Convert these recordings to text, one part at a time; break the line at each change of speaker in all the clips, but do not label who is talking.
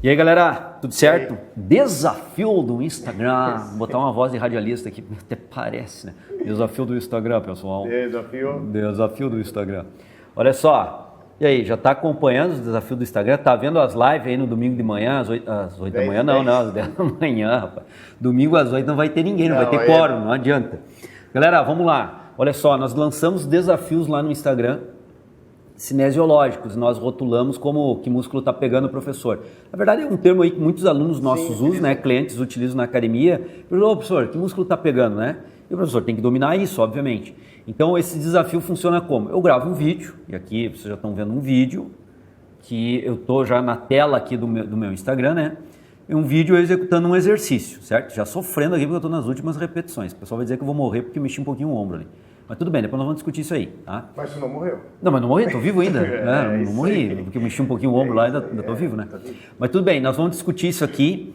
E aí, galera, tudo certo? Desafio do Instagram. Vou botar uma voz de radialista aqui, até parece, né? Desafio do Instagram, pessoal. Desafio do Instagram. Olha só, e aí, já tá acompanhando o desafio do Instagram? Tá vendo as lives aí no domingo de manhã, às 8 da manhã? Não, às 10 da manhã, rapaz. Domingo às 8 não vai ter ninguém, não vai ter quórum, não adianta. Galera, vamos lá. Olha só, nós lançamos desafios lá no Instagram, cinesiológicos, nós rotulamos como que músculo está pegando o professor. Na verdade é um termo aí que muitos alunos nossos usam, né, clientes utilizam na academia. Ô, professor, que músculo está pegando, né? E o professor tem que dominar isso, obviamente. Então esse desafio funciona como? Eu gravo um vídeo, e aqui vocês já estão vendo um vídeo, que eu estou já na tela aqui do meu Instagram, né? É um vídeo executando um exercício, certo? Já sofrendo aqui porque eu estou nas últimas repetições. O pessoal vai dizer que eu vou morrer porque eu mexi um pouquinho o ombro ali. Mas tudo bem, depois nós vamos discutir isso aí, tá?
Mas você não morreu?
Não, mas não morri, estou vivo ainda, né? Não morri, porque eu mexi um pouquinho o ombro lá e ainda estou vivo, né? Mas tudo bem, nós vamos discutir isso aqui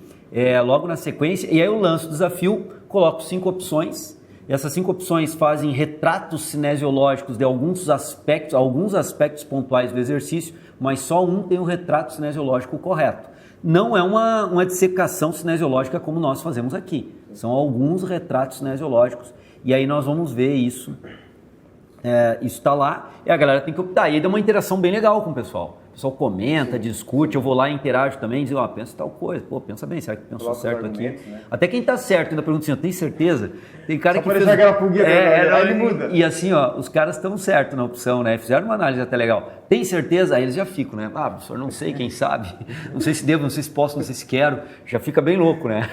logo na sequência, e aí eu lanço o desafio, coloco 5 opções, e essas 5 opções fazem retratos cinesiológicos de alguns aspectos pontuais do exercício, mas só um tem o retrato cinesiológico correto. Não é uma dissecação cinesiológica como nós fazemos aqui, são alguns retratos cinesiológicos. E aí nós vamos ver isso, isso está lá, e a galera tem que optar. E aí dá uma interação bem legal com o pessoal. O pessoal comenta, discute, eu vou lá e interajo também, diz, pensa tal coisa, pensa bem, será que pensou certo aqui? Né? Até quem está certo ainda pergunta assim, tem certeza? Tem cara que fez...
aquela pulguinha, ele muda.
E assim, os caras estão certos na opção, né? Fizeram uma análise até legal. Tem certeza? Aí eles já ficam, né? Professor, não sei, quem sabe? Não sei se devo, não sei se posso, não sei se quero. Já fica bem louco, né?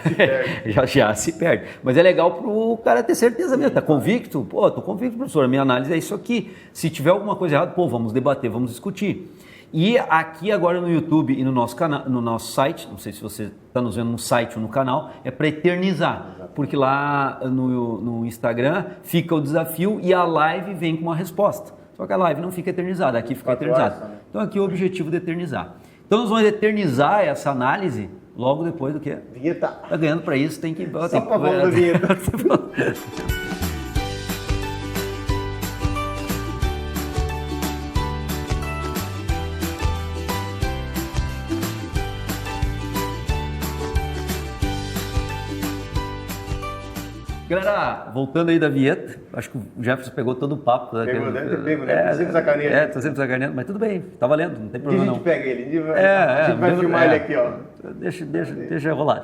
já se perde. Mas é legal pro cara ter certeza mesmo, tá convicto? Tô convicto, professor, a minha análise é isso aqui. Se tiver alguma coisa errada, vamos debater, vamos discutir. E aqui agora no YouTube e no nosso canal, no nosso site, não sei se você está nos vendo no site ou no canal, é para eternizar, porque lá no Instagram fica o desafio e a live vem com uma resposta. Só que a live não fica eternizada, aqui fica eternizada. Então aqui é o objetivo de eternizar. Então nós vamos eternizar essa análise logo depois do que?
Vinheta.
Tá ganhando para isso, tem que...
Só para falar da vinheta.
Galera, voltando aí da vinheta, acho que o Jefferson pegou todo o papo.
Deve ter pego, né? Tô sempre sacaneando.
Tô sempre sacaneando, mas tudo bem, tá valendo, não tem problema não.
A gente pega ele, a gente vai filmar ele aqui, ó.
Deixa rolar.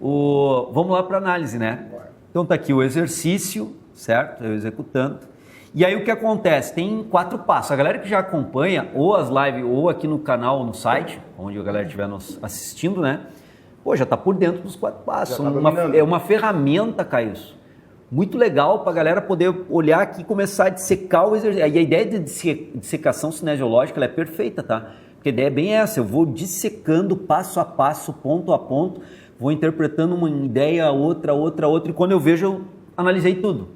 Vamos lá para análise, né? Então tá aqui o exercício, certo? Eu executando. E aí o que acontece? Tem 4 passos. A galera que já acompanha, ou as lives, ou aqui no canal, ou no site, onde a galera estiver nos assistindo, né? Já está por dentro dos 4 passos. É uma ferramenta, Caio, muito legal para a galera poder olhar aqui e começar a dissecar o exercício. E a ideia de dissecação cinesiológica ela é perfeita, tá? Porque a ideia é bem essa, eu vou dissecando passo a passo, ponto a ponto, vou interpretando uma ideia, outra, e quando eu vejo, eu analisei tudo.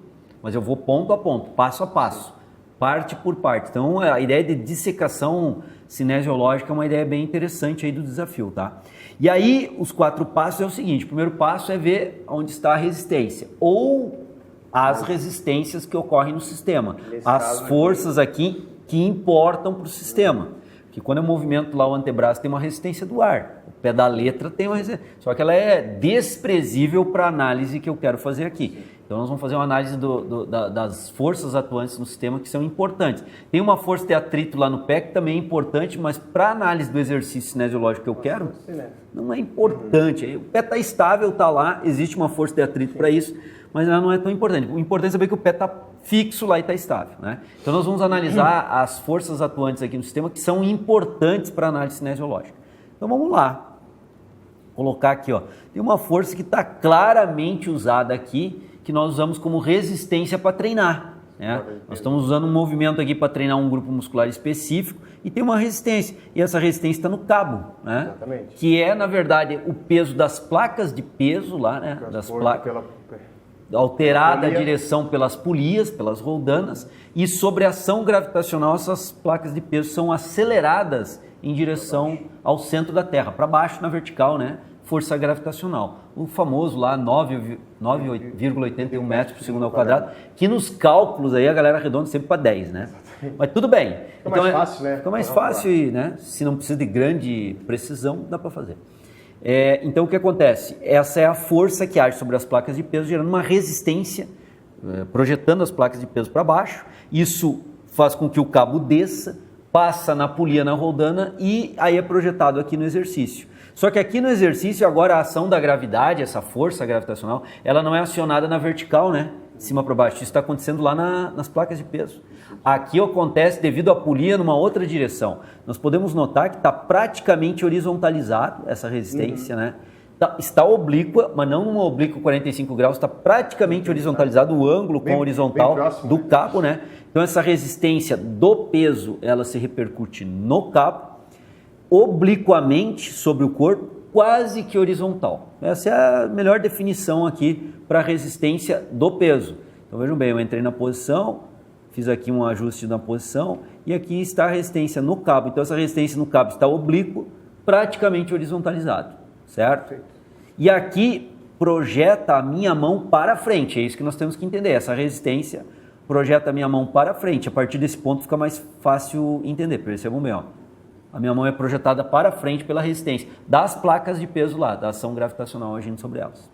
Mas eu vou ponto a ponto, passo a passo, parte por parte. Então, a ideia de dissecação cinesiológica é uma ideia bem interessante aí do desafio, tá? E aí, os 4 passos é o seguinte, o primeiro passo é ver onde está a resistência, ou as resistências que ocorrem no sistema, as forças aqui que importam para o sistema. Porque quando eu movimento lá o antebraço tem uma resistência do ar, o pé da letra tem uma resistência, só que ela é desprezível para a análise que eu quero fazer aqui. Então nós vamos fazer uma análise das forças atuantes no sistema que são importantes. Tem uma força de atrito lá no pé que também é importante, mas para a análise do exercício cinesiológico que eu quero, não é importante. O pé está estável, está lá, existe uma força de atrito para isso, mas ela não é tão importante. O importante é saber que o pé está fixo lá e está estável, né? Então nós vamos analisar as forças atuantes aqui no sistema que são importantes para a análise cinesiológica. Então vamos lá. Vou colocar aqui, tem uma força que está claramente usada aqui, que nós usamos como resistência para treinar. Né? Nós estamos usando um movimento aqui para treinar um grupo muscular específico e tem uma resistência. E essa resistência está no cabo, né?
Exatamente.
Que é, na verdade, o peso das placas de peso lá, né? Das placas. Alterada a direção pelas polias, pelas roldanas, e sobre a ação gravitacional, essas placas de peso são aceleradas em direção ao centro da Terra, para baixo na vertical, né? Força gravitacional. O famoso lá 9,81 metros por segundo ao quadrado, que nos cálculos aí a galera arredonda sempre para 10, né? Mas tudo bem.
Fica mais fácil, né?
Fica mais fácil e, né? Se não precisa de grande precisão, dá para fazer. Então, o que acontece? Essa é a força que age sobre as placas de peso, gerando uma resistência, projetando as placas de peso para baixo. Isso faz com que o cabo desça, passa na polia, na roldana e aí é projetado aqui no exercício. Só que aqui no exercício, agora a ação da gravidade, essa força gravitacional, ela não é acionada na vertical, né? De cima para baixo. Isso está acontecendo lá nas placas de peso. Aqui acontece devido à polia numa outra direção. Nós podemos notar que está praticamente horizontalizado essa resistência, né? Está oblíqua, mas não uma oblíqua 45 graus, está praticamente horizontalizado o ângulo com a horizontal próximo, do cabo, né? Então essa resistência do peso, ela se repercute no cabo, obliquamente sobre o corpo, quase que horizontal. Essa é a melhor definição aqui para a resistência do peso. Então vejam bem, eu entrei na posição, fiz aqui um ajuste na posição e aqui está a resistência no cabo. Então essa resistência no cabo está oblíquo, praticamente horizontalizado, certo? E aqui projeta a minha mão para frente, é isso que nós temos que entender. Essa resistência projeta a minha mão para frente. A partir desse ponto fica mais fácil entender, percebam bem, ó. A minha mão é projetada para frente pela resistência das placas de peso lá, da ação gravitacional agindo sobre elas.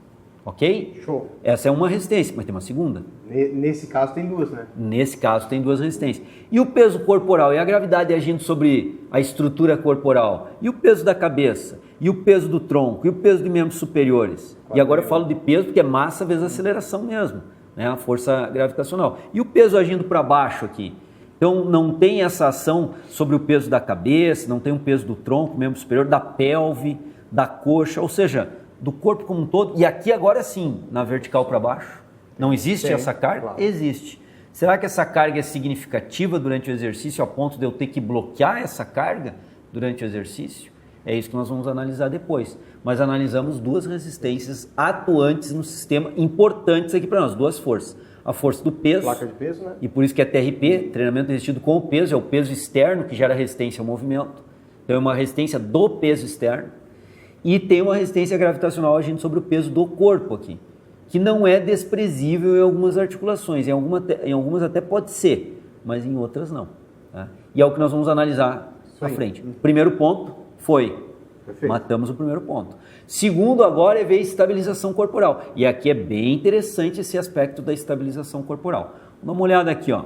Ok?
Show.
Essa é uma resistência, mas tem uma segunda.
Nesse caso tem duas, né?
Nesse caso tem duas resistências. E o peso corporal e a gravidade agindo sobre a estrutura corporal? E o peso da cabeça? E o peso do tronco? E o peso de membros superiores? E agora eu falo de peso porque é massa vezes aceleração mesmo, né? A força gravitacional. E o peso agindo para baixo aqui? Então não tem essa ação sobre o peso da cabeça, não tem um peso do tronco, membro superior, da pelve, da coxa, ou seja, do corpo como um todo. E aqui agora sim, na vertical para baixo, não existe essa carga? Claro. Existe. Será que essa carga é significativa durante o exercício a ponto de eu ter que bloquear essa carga durante o exercício? É isso que nós vamos analisar depois. Mas analisamos duas resistências atuantes no sistema, importantes aqui para nós, duas forças. A força do peso,
placa de peso, né? E
por isso que é TRP, treinamento resistido com o peso, é o peso externo que gera resistência ao movimento. Então é uma resistência do peso externo e tem uma resistência gravitacional agindo sobre o peso do corpo aqui, que não é desprezível em algumas articulações, em algumas até pode ser, mas em outras não. Tá? E é o que nós vamos analisar à frente. Primeiro ponto foi, matamos o primeiro ponto. Segundo agora é ver estabilização corporal. E aqui é bem interessante esse aspecto da estabilização corporal. Dá uma olhada aqui, ó.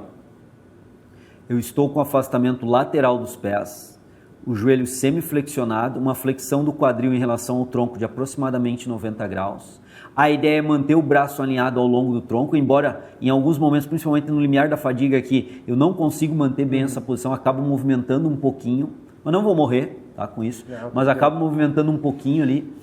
Eu estou com afastamento lateral dos pés, o joelho semiflexionado, uma flexão do quadril em relação ao tronco de aproximadamente 90 graus. A ideia é manter o braço alinhado ao longo do tronco, embora em alguns momentos, principalmente no limiar da fadiga aqui, eu não consigo manter bem essa posição, acabo movimentando um pouquinho, mas não vou morrer, tá, com isso, mas acabo movimentando um pouquinho ali.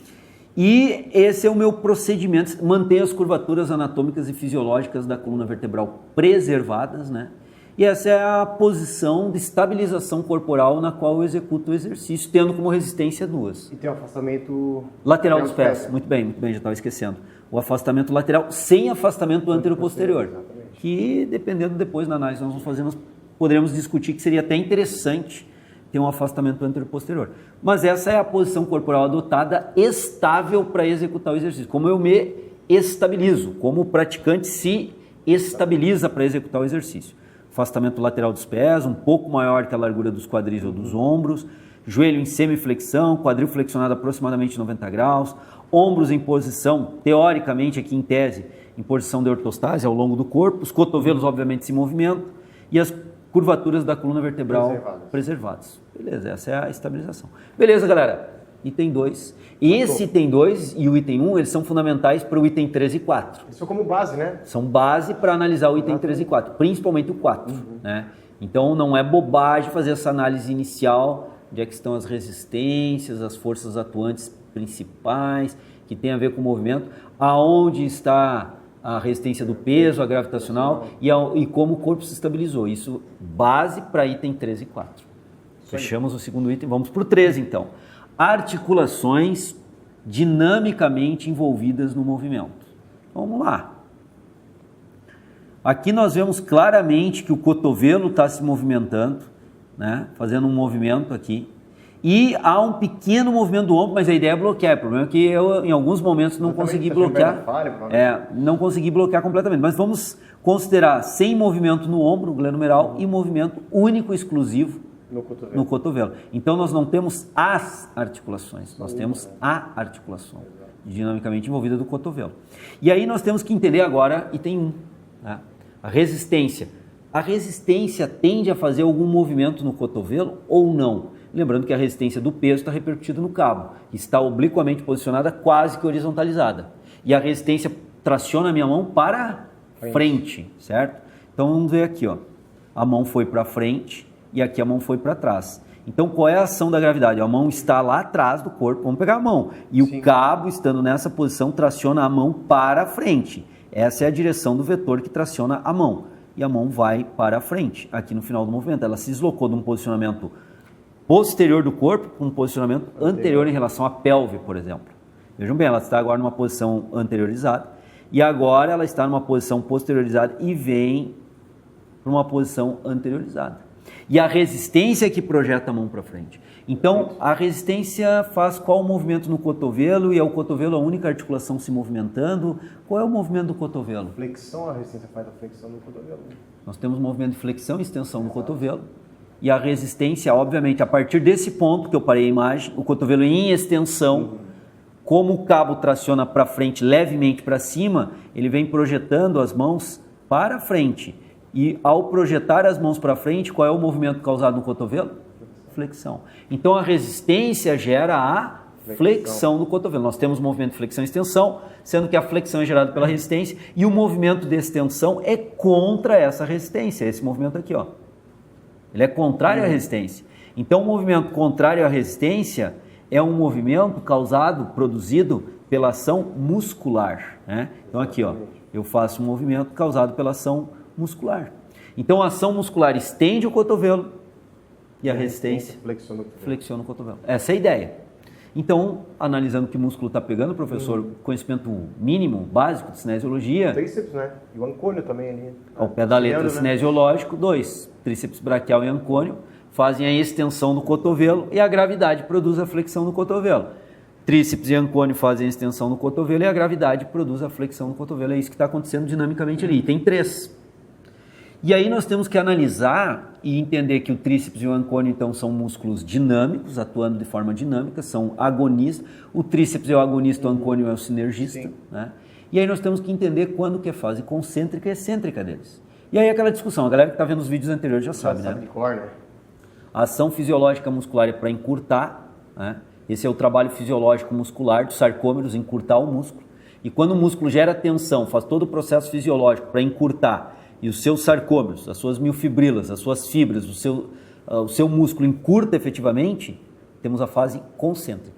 E esse é o meu procedimento, manter as curvaturas anatômicas e fisiológicas da coluna vertebral preservadas, né? E essa é a posição de estabilização corporal na qual eu executo o exercício, tendo como resistência duas.
E tem o afastamento
lateral dos pés. Muito bem, já estava esquecendo. O afastamento lateral sem afastamento do anteroposterior. Que, dependendo depois na análise nós vamos fazer, nós poderemos discutir que seria até interessante ter um afastamento anteroposterior. Mas essa é a posição corporal adotada estável para executar o exercício. Como eu me estabilizo, como o praticante se estabiliza para executar o exercício. Afastamento lateral dos pés, um pouco maior que a largura dos quadris ou dos ombros, joelho em semiflexão, quadril flexionado aproximadamente 90 graus, ombros em posição, teoricamente aqui em tese, em posição de ortostase ao longo do corpo, os cotovelos obviamente se movimentam e as curvaturas da coluna vertebral preservadas. Beleza, essa é a estabilização. Beleza, galera? Item 2. Esse item 2 e o item 1, eles são fundamentais para o item 3 e 4.
Isso como base, né?
São base para analisar o item 3 e 4, principalmente o 4. Né? Então não é bobagem fazer essa análise inicial de onde é que estão as resistências, as forças atuantes principais, que tem a ver com o movimento, aonde está a resistência do peso, a gravitacional e como o corpo se estabilizou. Isso base para item 3 e 4. Fechamos o segundo item, vamos para o 3 então. Articulações dinamicamente envolvidas no movimento. Vamos lá. Aqui nós vemos claramente que o cotovelo está se movimentando, né? Fazendo um movimento aqui. E há um pequeno movimento do ombro, mas a ideia é bloquear. O problema é que eu, em alguns momentos, não consegui bloquear. Não consegui bloquear completamente. Mas vamos considerar sem movimento no ombro, glenomeral, e movimento único e exclusivo no cotovelo. Então, nós não temos as articulações, nós temos a articulação dinamicamente envolvida do cotovelo. E aí nós temos que entender agora, e tem né? A resistência. A resistência tende a fazer algum movimento no cotovelo ou não? Lembrando que a resistência do peso está repercutida no cabo, está obliquamente posicionada, quase que horizontalizada. E a resistência traciona a minha mão para frente, certo? Então vamos ver aqui, ó. A mão foi para frente e aqui a mão foi para trás. Então qual é a ação da gravidade? A mão está lá atrás do corpo, vamos pegar a mão. E o cabo, estando nessa posição, traciona a mão para frente. Essa é a direção do vetor que traciona a mão. E a mão vai para frente, aqui no final do movimento. Ela se deslocou de um posicionamento posterior do corpo com um posicionamento anterior em relação à pelve, por exemplo. Vejam bem, ela está agora numa posição anteriorizada e agora ela está numa posição posteriorizada e vem para uma posição anteriorizada. E a resistência que projeta a mão para frente. Então, a resistência faz qual movimento no cotovelo e é o cotovelo a única articulação se movimentando? Qual é o movimento do cotovelo?
Flexão, a resistência faz a flexão no cotovelo.
Nós temos movimento de flexão e extensão no cotovelo. E a resistência, obviamente, a partir desse ponto que eu parei a imagem, o cotovelo em extensão, como o cabo traciona para frente, levemente para cima, ele vem projetando as mãos para frente. E ao projetar as mãos para frente, qual é o movimento causado no cotovelo? Flexão. Então a resistência gera a flexão do cotovelo. Nós temos movimento de flexão e extensão, sendo que a flexão é gerada pela resistência e o movimento de extensão é contra essa resistência, esse movimento aqui, ó. Ele é contrário à resistência. Então, o movimento contrário à resistência é um movimento causado, produzido pela ação muscular. Né? Então, aqui, ó, eu faço um movimento causado pela ação muscular. Então, a ação muscular estende o cotovelo e a resistência flexiona o cotovelo. Essa é a ideia. Então, analisando que músculo está pegando, professor, conhecimento mínimo, básico de cinesiologia.
Tríceps, né? E o ancônio também ali.
Ao pé da letra cinesiológico, 2. Tríceps braquial e ancônio fazem a extensão do cotovelo e a gravidade produz a flexão no cotovelo. Tríceps e ancônio fazem a extensão no cotovelo e a gravidade produz a flexão no cotovelo. É isso que está acontecendo dinamicamente ali. Tem 3. E aí nós temos que analisar e entender que o tríceps e o ancônio, então, são músculos dinâmicos, atuando de forma dinâmica, são agonistas. O tríceps é o agonista, o ancônio é o sinergista. Né? E aí nós temos que entender quando que é fase concêntrica e excêntrica deles. E aí aquela discussão, a galera que está vendo os vídeos anteriores já sabe, né?
De cor, né?
A ação fisiológica muscular é para encurtar, né? Esse é o trabalho fisiológico muscular dos sarcômeros, encurtar o músculo. E quando o músculo gera tensão, faz todo o processo fisiológico para encurtar, e os seus sarcômeros, as suas miofibrilas, as suas fibras, o seu músculo encurta efetivamente, temos a fase concêntrica.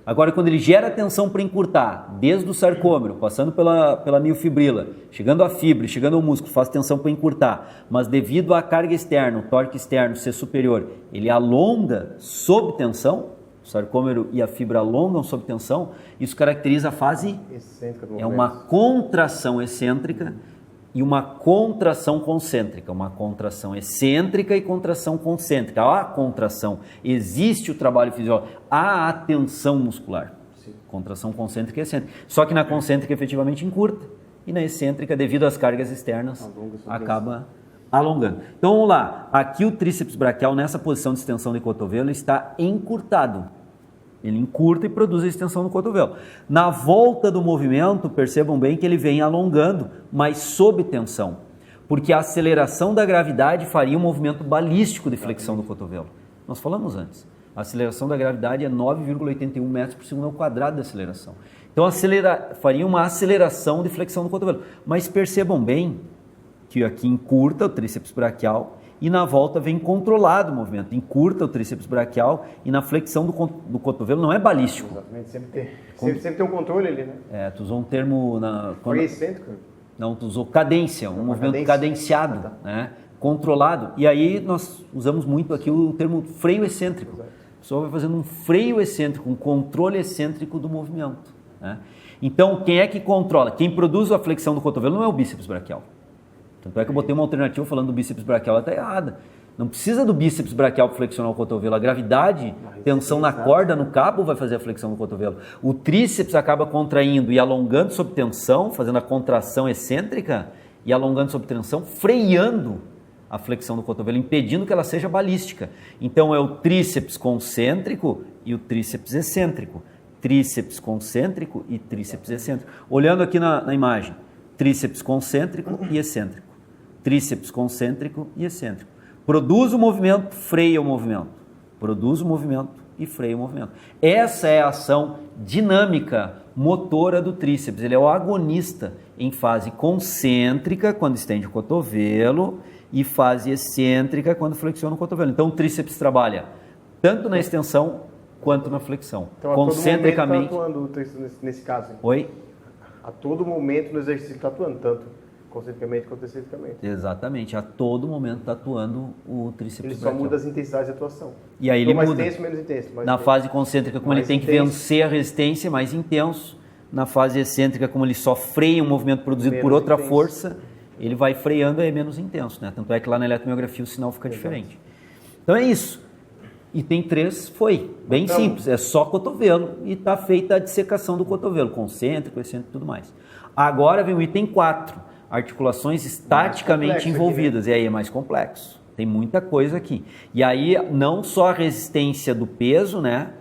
Agora, quando ele gera tensão para encurtar, desde o sarcômero, passando pela miofibrila, chegando à fibra, chegando ao músculo, faz tensão para encurtar, mas devido à carga externa, o torque externo ser superior, ele alonga sob tensão, o sarcômero e a fibra alongam sob tensão, isso caracteriza a fase excêntrica do movimento. É uma contração excêntrica e uma contração concêntrica, uma contração excêntrica e contração concêntrica. Há a contração, existe o trabalho fisiológico, há a tensão muscular. Sim. Contração concêntrica e excêntrica. Só que na concêntrica efetivamente encurta e na excêntrica, devido às cargas externas, acaba alongando. Então vamos lá, aqui o tríceps braquial nessa posição de extensão de cotovelo está encurtado. Ele encurta e produz a extensão no cotovelo. Na volta do movimento, percebam bem que ele vem alongando, mas sob tensão. Porque a aceleração da gravidade faria um movimento balístico de flexão do cotovelo. Nós falamos antes. A aceleração da gravidade é 9,81 metros por segundo ao quadrado da aceleração. Então faria uma aceleração de flexão do cotovelo. Mas percebam bem que aqui encurta o tríceps braquial, e na volta vem controlado o movimento, encurta o tríceps braquial e na flexão do cotovelo não é balístico.
Exatamente, sempre tem um controle ali, né?
Tu usou um termo...
Foi excêntrico?
Não, tu usou cadência, um movimento cadenciado, né? Controlado. E aí nós usamos muito aqui o termo freio excêntrico. A pessoa vai fazendo um freio excêntrico, um controle excêntrico do movimento. Né? Então, quem é que controla? Quem produz a flexão do cotovelo não é o bíceps braquial. Tanto é que eu botei uma alternativa falando do bíceps braquial, ela está errada. Não precisa do bíceps braquial para flexionar o cotovelo. A gravidade, tensão na corda, no cabo, vai fazer a flexão do cotovelo. O tríceps acaba contraindo e alongando sob tensão, fazendo a contração excêntrica e alongando sob tensão, freando a flexão do cotovelo, impedindo que ela seja balística. Então é o tríceps concêntrico e o tríceps excêntrico. Tríceps concêntrico e tríceps excêntrico. Olhando aqui na imagem, tríceps concêntrico e excêntrico. Tríceps concêntrico e excêntrico. Produz o movimento, freia o movimento. Produz o movimento e freia o movimento. Essa é a ação dinâmica motora do tríceps. Ele é o agonista em fase concêntrica, quando estende o cotovelo, e fase excêntrica, quando flexiona o cotovelo. Então, o tríceps trabalha tanto na extensão quanto na flexão.
Então,
concentricamente.
A todo momento está atuando nesse caso. Hein?
Oi?
A todo momento no exercício está atuando, tanto concentricamente quanto excêntricamente.
Exatamente. A todo momento está atuando o tríceps.
Ele só muda as intensidades de atuação.
E aí ele
mais
muda.
Tenso, menos intenso.
Na fase concêntrica, como ele tem que vencer a resistência, mais intenso. Na fase excêntrica, como ele só freia um movimento produzido por outra força, ele vai freando e é menos intenso, né? Tanto é que lá na eletromiografia o sinal fica diferente. Então é isso. Item 3 foi bem simples, é só cotovelo e está feita a dissecação do cotovelo, concêntrico, excêntrico e tudo mais. Agora vem o item 4, articulações estaticamente envolvidas, e aí é mais complexo, tem muita coisa aqui. E aí não só a resistência do peso, né,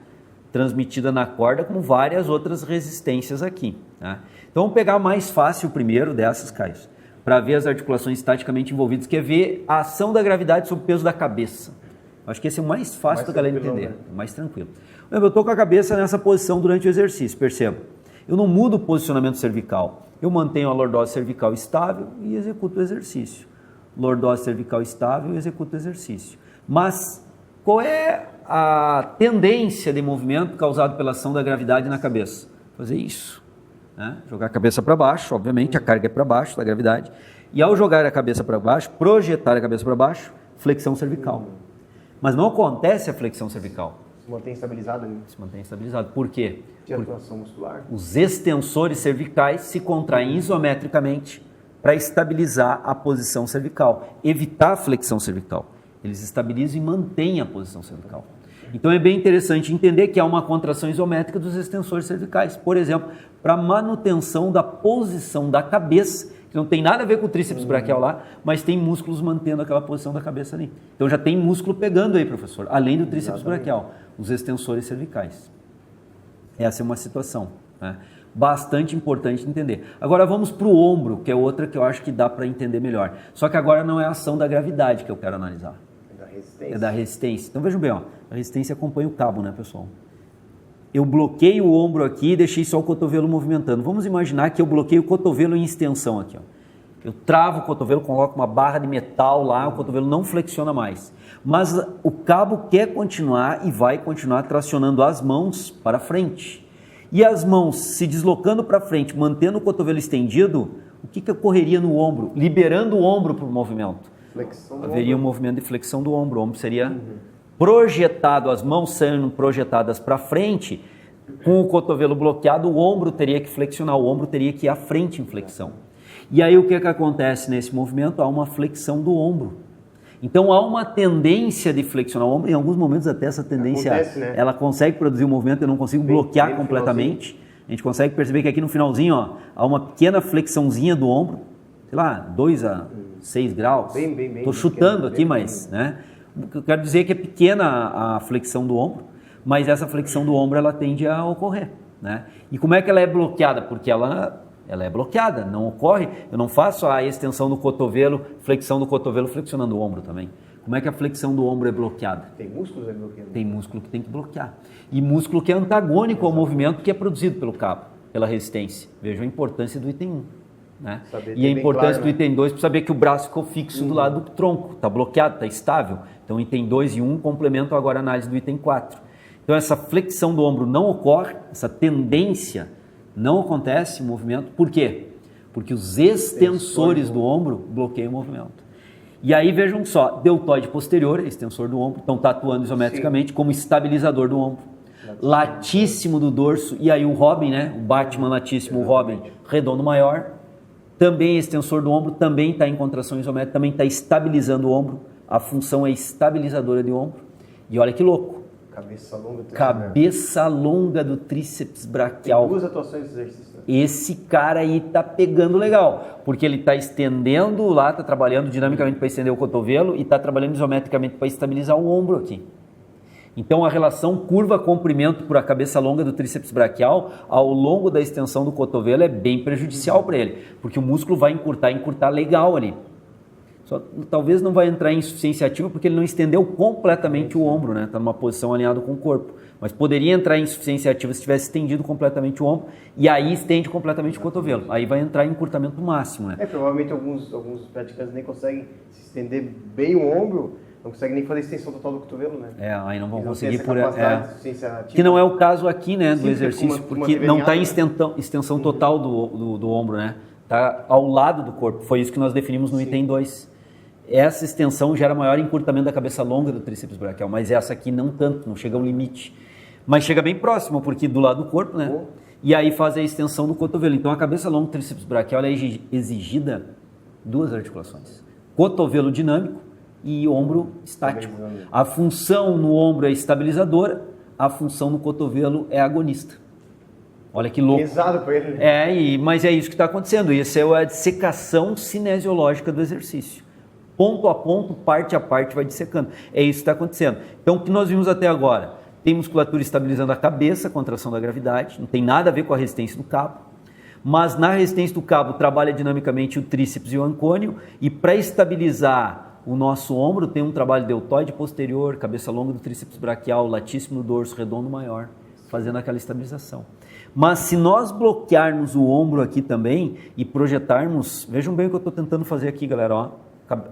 transmitida na corda, como várias outras resistências aqui. Tá? Então vamos pegar mais fácil o primeiro dessas, Caio, para ver as articulações estaticamente envolvidas, que é ver a ação da gravidade sobre o peso da cabeça. Acho que esse é o mais fácil da galera entender, né? Mais tranquilo. Eu estou com a cabeça nessa posição durante o exercício, perceba. Eu não mudo o posicionamento cervical, eu mantenho a lordose cervical estável e executo o exercício. Lordose cervical estável e executo o exercício. Mas qual é a tendência de movimento causado pela ação da gravidade na cabeça? Fazer isso. Né? Jogar a cabeça para baixo, obviamente, a carga é para baixo da gravidade. E ao jogar a cabeça para baixo, projetar a cabeça para baixo, flexão cervical. Mas não acontece a flexão cervical.
Se mantém estabilizado.
Se mantém estabilizado. Por quê?
De atuação muscular.
Os extensores cervicais se contraem isometricamente para estabilizar a posição cervical, evitar a flexão cervical. Eles estabilizam e mantêm a posição cervical. Então é bem interessante entender que há uma contração isométrica dos extensores cervicais, por exemplo, para manutenção da posição da cabeça, que não tem nada a ver com o tríceps braquial lá, mas tem músculos mantendo aquela posição da cabeça ali. Então já tem músculo pegando aí, professor, além do tríceps braquial, os extensores cervicais. Essa é uma situação, né? Bastante importante entender. Agora vamos para o ombro, que é outra que eu acho que dá para entender melhor. Só que agora não é a ação da gravidade que eu quero analisar. É da resistência. Então vejam bem, ó, a resistência acompanha o cabo, né, pessoal? Eu bloqueio o ombro aqui e deixei só o cotovelo movimentando. Vamos imaginar que eu bloqueio o cotovelo em extensão aqui, ó. Eu travo o cotovelo, coloco uma barra de metal lá, o cotovelo não flexiona mais. Mas o cabo quer continuar e vai continuar tracionando as mãos para frente. E as mãos se deslocando para frente, mantendo o cotovelo estendido, o que ocorreria no ombro? Liberando o ombro para o movimento. Haveria um movimento de flexão do ombro. O ombro seria projetado, as mãos sendo projetadas para frente, com o cotovelo bloqueado, o ombro teria que flexionar, o ombro teria que ir à frente em flexão. E aí o que acontece nesse movimento? Há uma flexão do ombro. Então há uma tendência de flexionar o ombro, em alguns momentos até essa tendência, acontece, né? Ela consegue produzir o movimento, eu não consigo bloquear completamente. A gente consegue perceber que aqui no finalzinho, ó, há uma pequena flexãozinha do ombro, sei lá, 2 a 6 graus. Estou chutando aqui, mas, né? Eu quero dizer que é pequena a flexão do ombro, mas essa flexão do ombro ela tende a ocorrer, né? E como é que ela é bloqueada? Porque ela é bloqueada, não ocorre. Eu não faço a extensão do cotovelo, flexão do cotovelo, flexionando o ombro também. Como é que a flexão do ombro é bloqueada?
Tem músculos aí bloqueando?
Tem músculo que tem que bloquear. E músculo que é antagônico ao movimento que é produzido pelo cabo, pela resistência. Vejam a importância do item 1. Né? E a importância do item 2 para saber que o braço ficou fixo do lado do tronco, está bloqueado, está estável. Então, item 2 e 1 complementam agora a análise do item 4. Então, essa flexão do ombro não ocorre, essa tendência não acontece, o movimento. Por quê? Porque os extensores do ombro bloqueiam o movimento. E aí, vejam só, deltoide posterior, extensor do ombro, então está atuando isometricamente como estabilizador do ombro. Latíssimo do dorso, e aí o Robin, né? O Batman latíssimo, o Robin redondo maior, também extensor do ombro, também está em contração isométrica, também está estabilizando o ombro, a função é estabilizadora de ombro. E olha que louco.
Cabeça longa do tríceps.
Cabeça longa do tríceps braquial.
Tem 2 atuações desse exercício. Né?
Esse cara aí tá pegando legal, porque ele tá estendendo lá, tá trabalhando dinamicamente para estender o cotovelo e tá trabalhando isometricamente para estabilizar o ombro aqui. Então a relação curva-comprimento por a cabeça longa do tríceps braquial ao longo da extensão do cotovelo é bem prejudicial para ele, porque o músculo vai encurtar legal ali. Só, talvez não vai entrar em insuficiência ativa porque ele não estendeu completamente o ombro, né? Está numa posição alinhada com o corpo. Mas poderia entrar em insuficiência ativa se tivesse estendido completamente o ombro e aí estende completamente o cotovelo. Aí vai entrar em encurtamento máximo, né?
Provavelmente alguns praticantes nem conseguem se estender bem o ombro, não conseguem nem fazer extensão total do cotovelo, né?
Aí não vão
Eles
conseguir
não
por...
têm essa capacidade de insuficiência ativa.
Que não é o caso aqui, né, do
Sim,
exercício,
com uma
porque não está em
né?
extensão total do ombro, né? Está ao lado do corpo. Foi isso que nós definimos no item 2. Essa extensão gera maior encurtamento da cabeça longa do tríceps braquial, mas essa aqui não tanto, não chega ao limite. Mas chega bem próximo, porque do lado do corpo, né? E aí faz a extensão do cotovelo. Então a cabeça longa do tríceps braquial é exigida 2 articulações. Cotovelo dinâmico e ombro estático. A função no ombro é estabilizadora, a função no cotovelo é agonista. Olha que louco.
Pesado para ele.
Mas é isso que está acontecendo. Isso é a dissecação cinesiológica do exercício. Ponto a ponto, parte a parte, vai dissecando. É isso que está acontecendo. Então, o que nós vimos até agora? Tem musculatura estabilizando a cabeça, contração da gravidade, não tem nada a ver com a resistência do cabo. Mas na resistência do cabo trabalha dinamicamente o tríceps e o ancônio, e para estabilizar o nosso ombro tem um trabalho deltoide posterior, cabeça longa do tríceps braquial, latíssimo no dorso, redondo maior, fazendo aquela estabilização. Mas se nós bloquearmos o ombro aqui também e projetarmos, vejam bem o que eu estou tentando fazer aqui, galera, ó.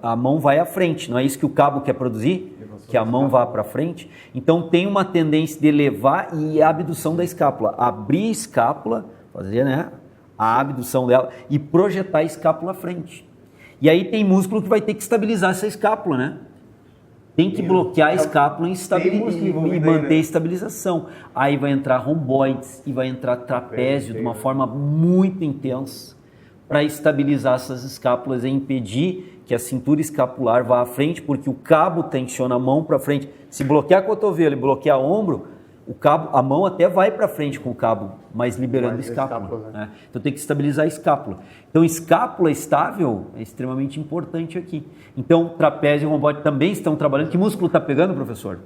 A mão vai à frente, não é isso que o cabo quer produzir? Que a mão vá para frente. Então tem uma tendência de elevar e a abdução da escápula. Abrir a escápula, fazer, né, a abdução dela e projetar a escápula à frente. E aí tem músculo que vai ter que estabilizar essa escápula, né? Tem que bloquear a escápula e manter a estabilização. Aí vai entrar romboides e vai entrar trapézio de uma forma muito intensa para estabilizar essas escápulas e impedir que a cintura escapular vá à frente, porque o cabo tensiona a mão para frente. Se bloquear cotovelo e bloquear ombro, o cabo, a mão até vai para frente com o cabo, mas liberando a escápula. Né? Então tem que estabilizar a escápula. Então escápula estável é extremamente importante aqui. Então trapézio e romboide também estão trabalhando. Que músculo está pegando, professor?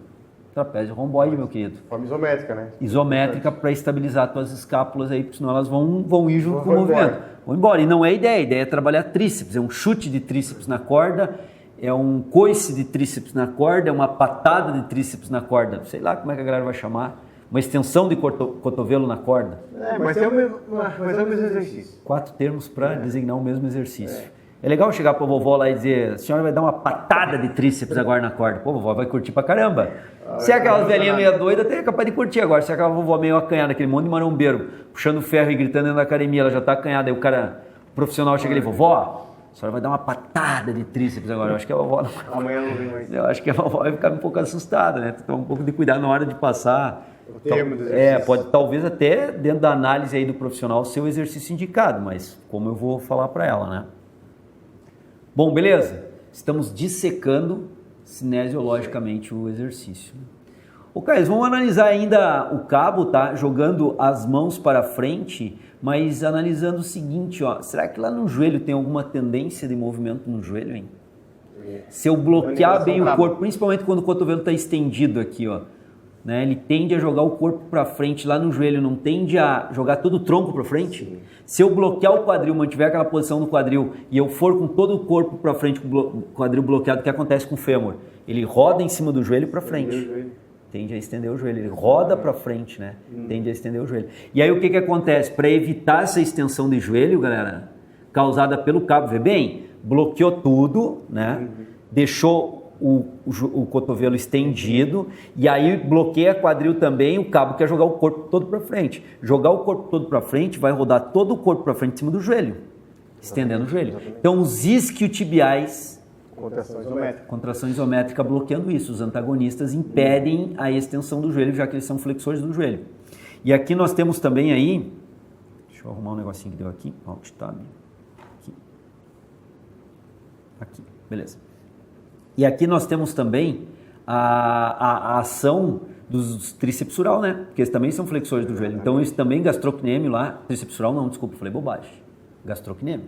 Trapézio e romboide, meu querido.
Forma isométrica, né?
Isométrica para estabilizar as tuas escápulas aí, porque senão elas vão ir junto com o movimento. Vão embora. E não é ideia. A ideia é trabalhar tríceps. É um chute de tríceps na corda, é um coice de tríceps na corda, é uma patada de tríceps na corda. Sei lá como é que a galera vai chamar. Uma extensão de cotovelo na corda.
Mas é o mesmo exercício.
4 termos para designar o mesmo exercício. É legal chegar para a vovó lá e dizer: a senhora vai dar uma patada de tríceps agora na corda. Pô, a vovó vai curtir pra caramba. Se é aquelas velhinhas meio doidas, até é capaz de curtir agora. Se é aquela vovó meio acanhada, aquele monte de marombeiro, puxando ferro e gritando dentro da academia, ela já tá acanhada. Aí o cara, o profissional chega ali: vovó, a senhora vai dar uma patada de tríceps agora. Eu acho que a vovó não...
Amanhã não vem mais.
Eu acho que a vovó vai ficar um pouco assustada, né? Tomar um pouco de cuidado na hora de passar.
O termo do exercício.
Pode talvez até dentro da análise aí do profissional ser o exercício indicado, mas como eu vou falar para ela, né? Bom, beleza? Estamos dissecando cinesiologicamente o exercício. Ô, Caio, vamos analisar ainda o cabo, tá? Jogando as mãos para frente, mas analisando o seguinte, ó. Será que lá no joelho tem alguma tendência de movimento no joelho, hein? Se eu bloquear bem o corpo, principalmente quando o cotovelo está estendido aqui, ó. Né, ele tende a jogar o corpo para frente lá no joelho, não tende a jogar todo o tronco para frente. Sim. Se eu bloquear o quadril, mantiver aquela posição no quadril e eu for com todo o corpo para frente, com o quadril bloqueado, o que acontece com o fêmur? Ele roda em cima do joelho para frente. Tende a estender o joelho. Ele roda para frente, né? Tende a estender o joelho. E aí o que acontece? Para evitar essa extensão de joelho, galera, causada pelo cabo, vê bem, bloqueou tudo, né? Deixou o cotovelo estendido e aí bloqueia quadril também, o cabo quer jogar o corpo todo para frente. Jogar o corpo todo para frente vai rodar todo o corpo para frente em cima do joelho, estendendo o joelho. Então os isquiotibiais, contração isométrica bloqueando isso, os antagonistas impedem a extensão do joelho, já que eles são flexores do joelho. E aqui nós temos também aí, deixa eu arrumar um negocinho que deu aqui, Alt Tab, aqui, beleza. E aqui nós temos também a ação dos trícepsural, né? Porque eles também são flexores do joelho. Então, isso também gastrocnêmio lá, trícepsural não, desculpa, falei bobagem. Gastrocnêmio.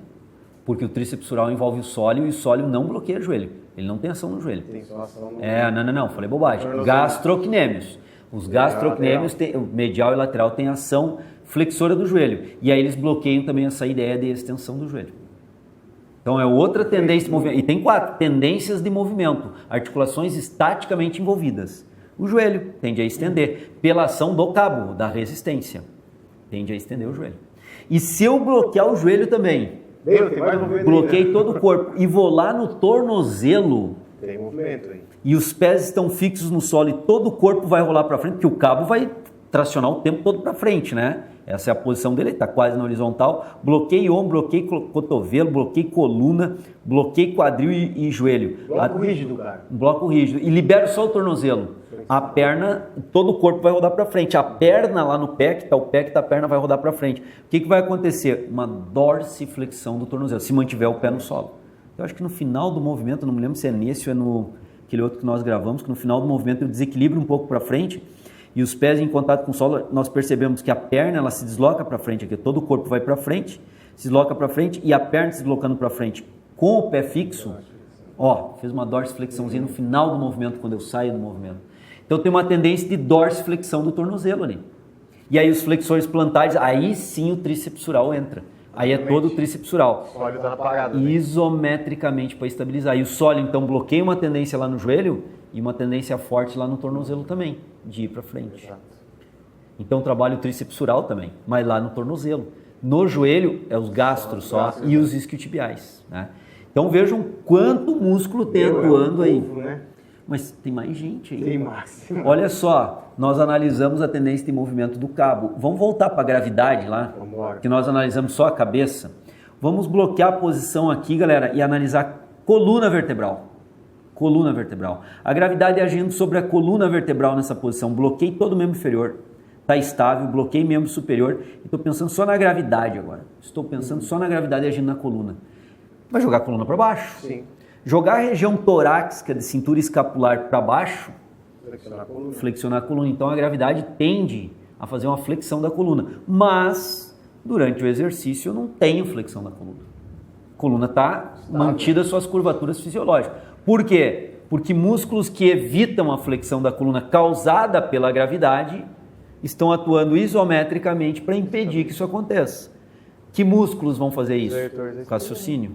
Porque o trícepsural envolve o sóleo e o sóleo não bloqueia o joelho. Ele não tem ação no joelho.
Tem só ação no...
Não, falei bobagem. Gastrocnêmios. Os gastrocnêmios, medial e lateral, têm ação flexora do joelho. E aí eles bloqueiam também essa ideia de extensão do joelho. Então é outra tendência de movimento. E tem 4 tendências de movimento. Articulações estaticamente envolvidas. O joelho tende a estender pela ação do cabo, da resistência. Tende a estender o joelho. E se eu bloquear o joelho também, bloqueei todo o corpo e vou lá no tornozelo,
tem movimento aí.
E os pés estão fixos no solo e todo o corpo vai rolar para frente, porque o cabo vai tracionar o tempo todo para frente, né? Essa é a posição dele, ele está quase na horizontal. Bloqueei ombro, bloqueei cotovelo, bloqueei coluna, bloqueei quadril e joelho.
Bloco rígido, cara.
Bloco rígido. E libero só o tornozelo. A perna, todo o corpo vai rodar para frente. A perna lá no pé, que está o pé, que está a perna, vai rodar para frente. O que vai acontecer? Uma dorsiflexão do tornozelo, se mantiver o pé no solo. Eu acho que no final do movimento, não me lembro se é nesse ou é no aquele outro que nós gravamos, que no final do movimento eu desequilibro um pouco para frente e os pés em contato com o solo, nós percebemos que a perna ela se desloca para frente, aqui todo o corpo vai para frente, se desloca para frente e a perna se deslocando para frente com o pé fixo, ó, fez uma dorsiflexãozinha no final do movimento, quando eu saio do movimento. Então tem uma tendência de dorsiflexão do tornozelo ali. E aí os flexores plantares, aí sim o trícepsural entra. Aí é todo o trícepsural.
O sólio está na parada.
Isometricamente para estabilizar. E o sólio, então, bloqueia uma tendência lá no joelho e uma tendência forte lá no tornozelo também, de ir para frente.
Exato.
Então, trabalho o trícepsural também, mas lá no tornozelo. No joelho, é os gastros só e os isquiotibiais. Né? Então, vejam quanto músculo tem atuando aí.
Né?
Mas tem mais gente aí.
Tem mais.
Olha só, nós analisamos a tendência de movimento do cabo. Vamos voltar para a gravidade lá, que nós analisamos só a cabeça. Vamos bloquear a posição aqui, galera, e analisar coluna vertebral. Coluna vertebral. A gravidade agindo sobre a coluna vertebral nessa posição. Bloqueei todo o membro inferior. Está estável, bloqueei membro superior. Estou pensando só na gravidade agora. Estou pensando só na gravidade agindo na coluna. Vai jogar a coluna para baixo?
Sim.
Jogar a região torácica de cintura escapular para baixo,
Flexionar a coluna.
flexionar a coluna. Então a gravidade tende a fazer uma flexão da coluna. Mas durante o exercício eu não tenho flexão da coluna. A coluna está mantida suas curvaturas fisiológicas. Por quê? Porque músculos que evitam a flexão da coluna causada pela gravidade estão atuando isometricamente para impedir que isso aconteça. Que músculos vão fazer isso? Raciocínio.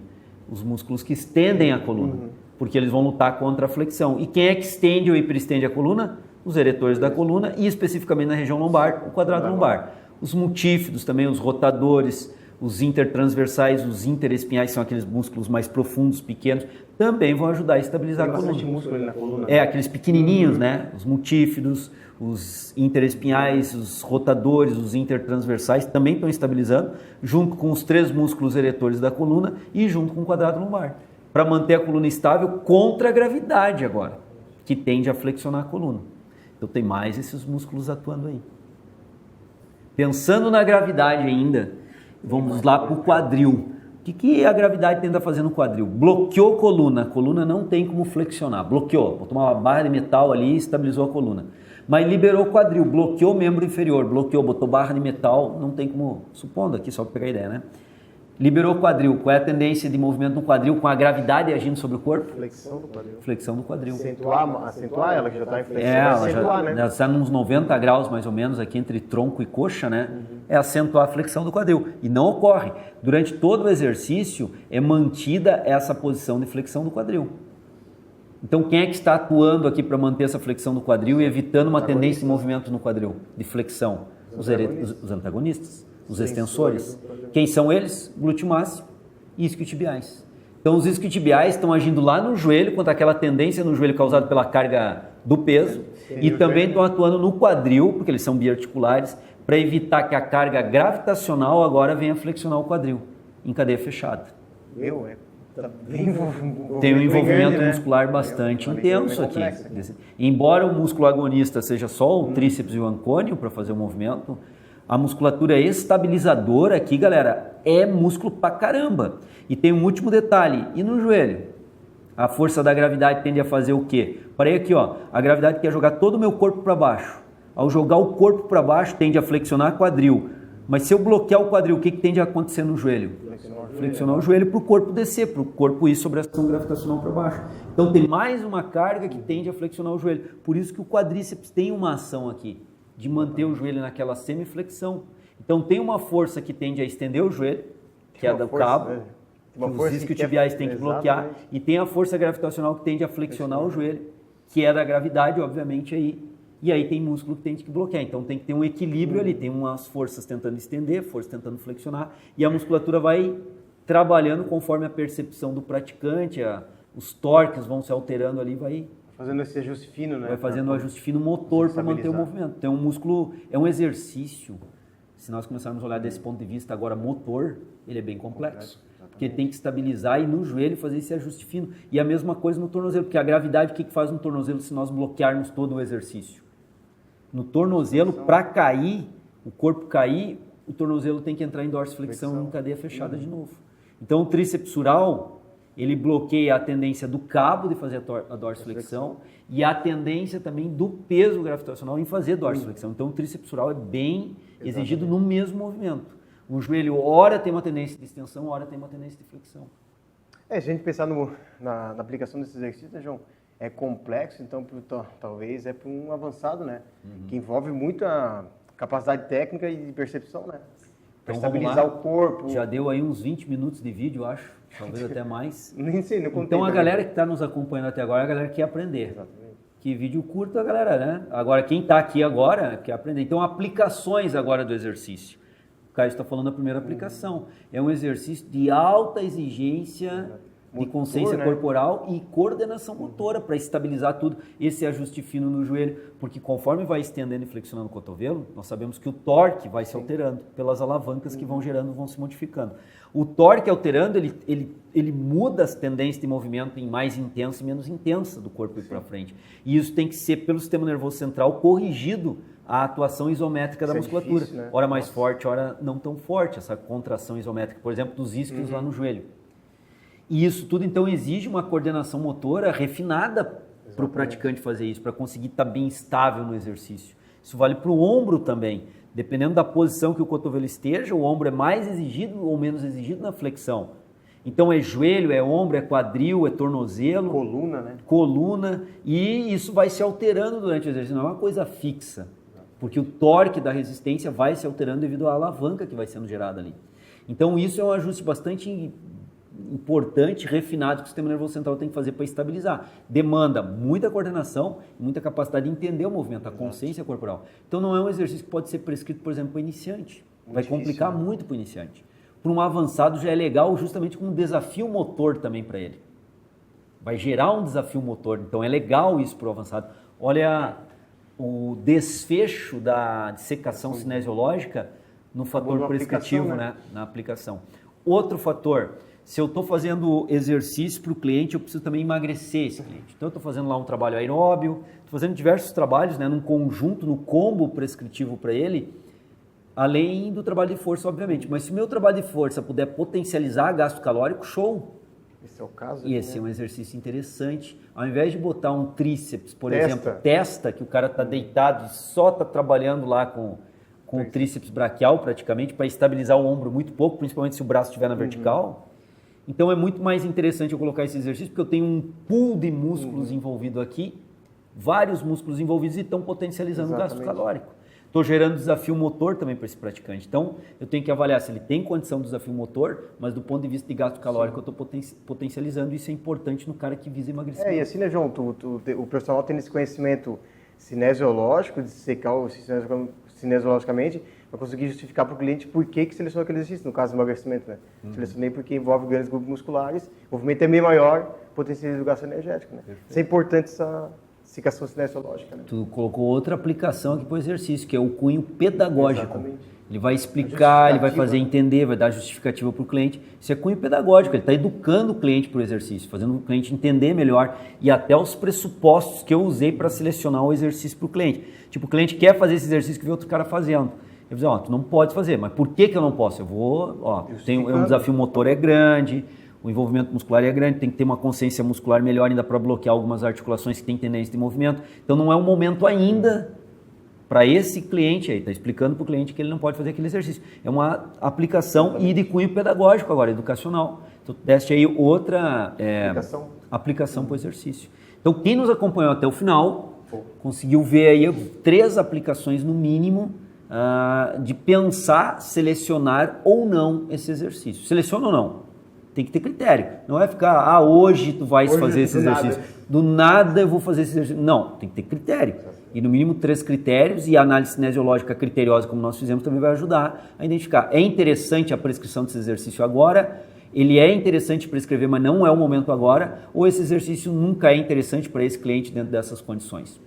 Os músculos que estendem a coluna, porque eles vão lutar contra a flexão. E quem é que estende ou hiperestende a coluna? Os eretores da coluna e especificamente na região lombar, o quadrado lombar. Os multífidos também, os rotadores, os intertransversais, os interespinhais, são aqueles músculos mais profundos, pequenos, também vão ajudar a estabilizar a coluna.
Músculo ali na coluna.
É, aqueles pequenininhos, né? Os multífidos, os interespinhais, os rotadores, os intertransversais também estão estabilizando, junto com os 3 músculos eretores da coluna e junto com o quadrado lombar, para manter a coluna estável contra a gravidade agora, que tende a flexionar a coluna. Então tem mais esses músculos atuando aí. Pensando na gravidade ainda, vamos lá para o quadril. O que a gravidade tenta fazer no quadril? Bloqueou a coluna não tem como flexionar, bloqueou, botou uma barra de metal ali e estabilizou a coluna. Mas liberou o quadril, bloqueou o membro inferior, bloqueou, botou barra de metal, não tem como, supondo aqui só para pegar a ideia, né? Liberou o quadril, qual é a tendência de movimento no quadril com a gravidade agindo sobre o corpo?
Flexão do quadril.
Flexão do quadril.
Acentuar ela, que já está em flexão.
Ela está nos 90 graus mais ou menos aqui entre tronco e coxa, né? É acentuar a flexão do quadril. E não ocorre. Durante todo o exercício é mantida essa posição de flexão do quadril. Então quem é que está atuando aqui para manter essa flexão do quadril e evitando uma tendência de movimento no quadril, de flexão? Os antagonistas, os extensores. Quem são eles? Glúteo máximo e isquiotibiais. Então os isquiotibiais estão agindo lá no joelho, contra aquela tendência no joelho causada pela carga do peso, e também estão atuando no quadril, porque eles são biarticulares, para evitar que a carga gravitacional agora venha flexionar o quadril, em cadeia fechada. Tem um envolvimento muscular bastante intenso aqui. Embora o músculo agonista seja só o tríceps e o ancônio para fazer o movimento, a musculatura estabilizadora aqui, galera, é músculo pra caramba. E tem um último detalhe, e no joelho? A força da gravidade tende a fazer o quê? Parei aqui, ó. A gravidade quer jogar todo o meu corpo para baixo. Ao jogar o corpo para baixo, tende a flexionar o quadril. Mas se eu bloquear o quadril, o que tende a acontecer no joelho? Flexionar o joelho para o corpo descer, para o corpo ir sobre a ação gravitacional para baixo. Então tem mais uma carga que tende a flexionar o joelho. Por isso que o quadríceps tem uma ação aqui, de manter o joelho naquela semiflexão. Então tem uma força que tende a estender o joelho, que é do cabo, que os isquiotibiais têm que bloquear, e tem a força gravitacional que tende a flexionar o joelho, que é da gravidade, obviamente, aí. E aí tem músculo que tem que bloquear. Então tem que ter um equilíbrio ali, tem umas forças tentando estender, forças tentando flexionar, e a musculatura vai trabalhando conforme a percepção do praticante, os torques vão se alterando ali, vai
fazendo esse ajuste fino, né?
Vai fazendo um ajuste fino motor para manter o movimento. Então, um músculo é um exercício. Se nós começarmos a olhar desse ponto de vista agora motor, ele é bem complexo. Porque ele tem que estabilizar e no joelho fazer esse ajuste fino. E a mesma coisa no tornozelo, porque a gravidade, o que faz no tornozelo se nós bloquearmos todo o exercício? No tornozelo, para cair, o corpo cair, o tornozelo tem que entrar em dorsiflexão em cadeia fechada de novo. Então, o tríceps sural, ele bloqueia a tendência do cabo de fazer a dorsiflexão e a tendência também do peso gravitacional em fazer dorsiflexão. Então, o tríceps sural é bem exigido no mesmo movimento. O joelho, ora tem uma tendência de extensão, ora tem uma tendência de flexão.
Se a gente pensar na aplicação desses exercícios, né, João? É complexo, então talvez é para um avançado, né? Que envolve muita capacidade técnica e de percepção, né? Para estabilizar o corpo.
Já deu aí uns 20 minutos de vídeo, acho. Talvez até mais.
Nem sei, não contei.
Então a galera que está nos acompanhando até agora, a galera quer aprender.
Exatamente.
Que vídeo curto a galera, né? Agora, quem está aqui agora quer aprender. Então, aplicações agora do exercício. O Caio está falando da primeira aplicação. É um exercício de alta exigência de consciência corporal e coordenação motora para estabilizar tudo. Esse ajuste fino no joelho, porque conforme vai estendendo e flexionando o cotovelo, nós sabemos que o torque vai se alterando pelas alavancas que vão gerando, vão se modificando. O torque alterando, ele muda as tendências de movimento em mais intensa e menos intensa do corpo ir para frente. E isso tem que ser, pelo sistema nervoso central, corrigido a atuação isométrica da musculatura.
Difícil, né?
Ora mais forte, ora não tão forte, essa contração isométrica, por exemplo, dos isquios lá no joelho. E isso tudo, então, exige uma coordenação motora refinada para o praticante fazer isso, para conseguir estar bem estável no exercício. Isso vale para o ombro também. Dependendo da posição que o cotovelo esteja, o ombro é mais exigido ou menos exigido na flexão. Então, é joelho, é ombro, é quadril, é tornozelo.
Coluna, né?
Coluna. E isso vai se alterando durante o exercício, não é uma coisa fixa. Porque o torque da resistência vai se alterando devido à alavanca que vai sendo gerada ali. Então, isso é um ajuste bastante importante, refinado, que o sistema nervoso central tem que fazer para estabilizar. Demanda muita coordenação, muita capacidade de entender o movimento, a consciência corporal. Então não é um exercício que pode ser prescrito, por exemplo, para iniciante. Vai complicar muito para o iniciante. Para um avançado já é legal justamente com um desafio motor também para ele. Vai gerar um desafio motor, então é legal isso para o avançado. Olha o desfecho da dissecação cinesiológica no fator prescritivo, né? Na aplicação. Outro fator, se eu estou fazendo exercício para o cliente, eu preciso também emagrecer esse cliente. Então, eu estou fazendo lá um trabalho aeróbio, estou fazendo diversos trabalhos, né, num conjunto, no combo prescritivo para ele, além do trabalho de força, obviamente. Mas se o meu trabalho de força puder potencializar gasto calórico, show!
Esse é o caso.
E esse é um exercício interessante. Ao invés de botar um tríceps, por exemplo, testa, que o cara está deitado e só está trabalhando lá com o tríceps braquial praticamente, para estabilizar o ombro muito pouco, principalmente se o braço estiver na vertical. Então é muito mais interessante eu colocar esse exercício, porque eu tenho um pool de músculos envolvido aqui, vários músculos envolvidos e estão potencializando o gasto calórico. Estou gerando desafio motor também para esse praticante. Então, eu tenho que avaliar se ele tem condição de desafio motor, mas do ponto de vista de gasto calórico, eu estou potencializando. Isso é importante no cara que visa emagrecimento.
E assim, né, João? O personal tendo esse conhecimento cinesiológico, de secar o cinesiologicamente, vai conseguir justificar para o cliente por que selecionou aquele exercício, no caso do emagrecimento, né? Selecionei porque envolve grandes grupos musculares, o movimento é bem maior, potencializa o gasto energético, né? Isso é importante, essa secação cinesiológica, né?
Tu colocou outra aplicação aqui para o exercício, que é o cunho pedagógico.
Exatamente.
Ele vai explicar, ele vai fazer entender, vai dar justificativa para o cliente. Isso é cunho pedagógico, ele está educando o cliente para o exercício, fazendo o cliente entender melhor e até os pressupostos que eu usei para selecionar o exercício para o cliente. Tipo, o cliente quer fazer esse exercício que vê outro cara fazendo. Eu vou dizer, tu não pode fazer, mas por que eu não posso? Eu vou, tem um desafio motor é grande, o envolvimento muscular é grande, tem que ter uma consciência muscular melhor ainda para bloquear algumas articulações que têm tendência de movimento. Então não é um momento ainda para esse cliente aí, está explicando para o cliente que ele não pode fazer aquele exercício. É uma aplicação e de cunho pedagógico agora, educacional. Então teste aí outra aplicação para o exercício. Então quem nos acompanhou até o final, conseguiu ver aí 3 aplicações no mínimo de pensar, selecionar ou não esse exercício. Seleciona ou não? Tem que ter critério. Não é ficar, hoje tu vais fazer esse exercício. Do nada eu vou fazer esse exercício. Não, tem que ter critério. E no mínimo 3 critérios, e a análise cinesiológica criteriosa, como nós fizemos, também vai ajudar a identificar. É interessante a prescrição desse exercício agora, ele é interessante prescrever, mas não é o momento agora, ou esse exercício nunca é interessante para esse cliente dentro dessas condições.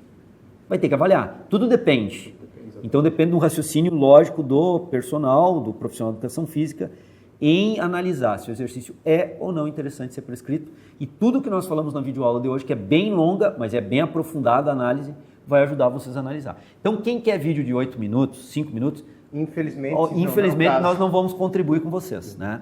Vai ter que avaliar. Tudo depende. Então depende do raciocínio lógico do personal, do profissional de educação física, em analisar se o exercício é ou não interessante ser prescrito. E tudo que nós falamos na videoaula de hoje, que é bem longa, mas é bem aprofundada a análise, vai ajudar vocês a analisar. Então, quem quer vídeo de 8 minutos, 5 minutos, infelizmente nós não vamos contribuir com vocês, né?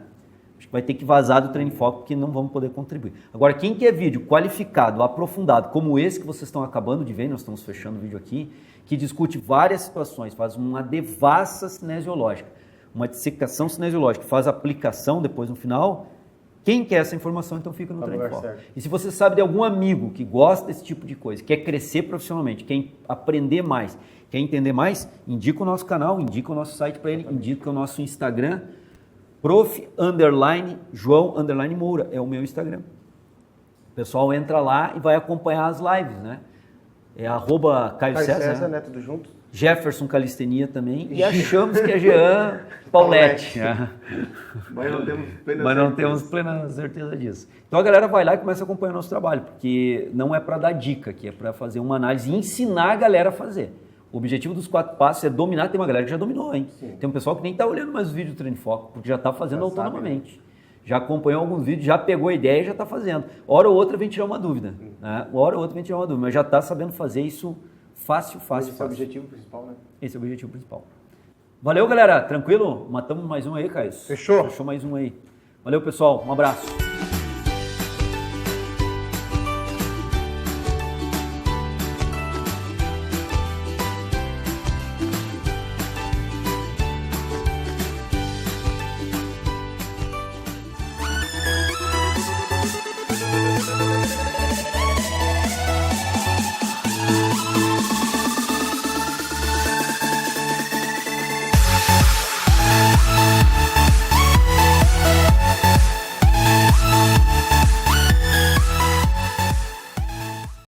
Acho que vai ter que vazar do Treino em Foco, porque não vamos poder contribuir. Agora, quem quer vídeo qualificado, aprofundado, como esse que vocês estão acabando de ver, nós estamos fechando o vídeo aqui, que discute várias situações, faz uma devassa cinesiológica, uma dissecação cinesiológica, faz aplicação depois no final. Quem quer essa informação, então fica no Treino em Foco. E se você sabe de algum amigo que gosta desse tipo de coisa, quer crescer profissionalmente, quer aprender mais, quer entender mais, indica o nosso canal, indica o nosso site para ele, indica o nosso Instagram, prof_João_Moura, é o meu Instagram. O pessoal entra lá e vai acompanhar as lives, né? É @Caio César,
né? Tudo junto.
Jefferson Calistenia também, e achamos que é Jean Paulette. Mas não temos plena certeza disso. Então a galera vai lá e começa a acompanhar o nosso trabalho, porque não é para dar dica aqui, é para fazer uma análise e ensinar a galera a fazer. O objetivo dos 4 passos é dominar. Tem uma galera que já dominou, hein? Sim. Tem um pessoal que nem está olhando mais os vídeos do Treino em Foco, porque já está fazendo autonomamente. Sabe, né? Já acompanhou alguns vídeos, já pegou a ideia e já está fazendo. Hora ou outra vem tirar uma dúvida. Né? Hora ou outra vem tirar uma dúvida, mas já está sabendo fazer isso fácil.
Esse é o objetivo principal, né?
Esse é o objetivo principal. Valeu, galera. Tranquilo? Matamos mais um aí, Caio?
Fechou.
Fechou mais um aí. Valeu, pessoal. Um abraço.